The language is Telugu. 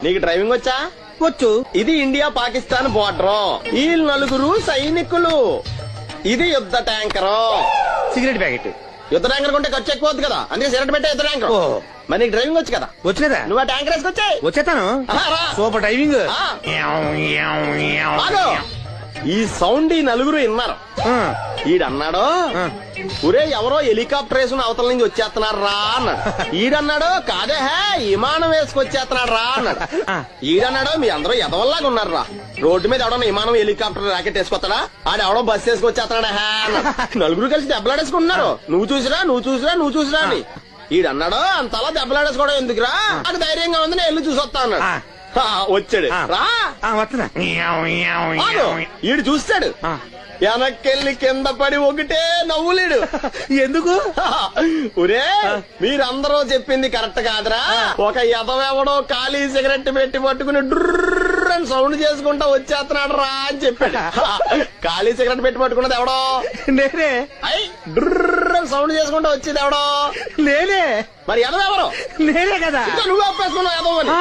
నీకు డ్రైవింగ్ వచ్చా? వచ్చు. ఇది ఇండియా పాకిస్తాన్ బోర్డర్. ఈ నలుగురు సైనికులు. ఇది యుద్ధ ట్యాంకర్. Cigarette packet. యుద్ధ ట్యాంకర్ కొంటే ఖర్చు ఎక్కువ అవుతుంది కదా, అందుకే సిగరెట్ పెట్టే యుద్ధ ట్యాంకర్. ఓ. మరి నీకు డ్రైవింగ్ వచ్చు కదా, వచ్చు కదా. నువ్వు ఆ ట్యాంకర్ వేసుకొచ్చాయి. వచ్చేస్తాను. రా. Super driving. ఆగు. ఈ సౌండ్ ఈ నలుగురు విన్నారు. ఈడన్నాడు, ఒరే ఎవరో హెలికాప్టర్ వేసుకుని అవతల నుంచి వచ్చేస్తున్నాడు రా అన్నాడు. ఈడన్నాడు, కాదే హే విమానం వేసుకొచ్చేస్తున్నాడు రా అన్నాడు. ఈడన్నాడు, మీ అందరూ ఎదవల్లాగా ఉన్నారు రా, రోడ్డు మీద ఎవడన్నా విమానం హెలికాప్టర్ రాకెట్ వేసుకొస్తాడా, ఆడెవడో బస్సు వేసుకొచ్చేస్తున్నాడా హే అన్నాడు. నలుగురు కలిసి దెబ్బలాడేసుకుంటున్నారు. నువ్వు చూసిరా అని. ఈడన్నాడు, అంతలా దెబ్బలాడేసుకోవడం ఎందుకురా, నాకు ధైర్యంగా ఉంది, నేను వెళ్ళి చూసొస్తా అన్నాడు. వచ్చాడు రా. ఈడు చూస్తాడు, వెనక్కెళ్ళి కింద పడి ఒకటే నవ్వులేడు. ఎందుకు? ఒరే మీరందరూ చెప్పింది కరెక్ట్ కాదురా, ఒక ఎదవెవడో ఖాళీ సిగరెట్ పెట్టి పట్టుకుని డుర్ర్ అని సౌండ్ చేసుకుంటా వచ్చేస్తున్నాడు రా అని చెప్పాడు. ఖాళీ సిగరెట్ పెట్టి పట్టుకున్నది ఎవడో నేనే. డుర్ర్ అని సౌండ్ చేసుకుంటా వచ్చేది ఎవడో నేనే. మరి ఎదవెవరో నేనే కదా. నువ్వు అప్పేసుకున్నావు ఎదవని.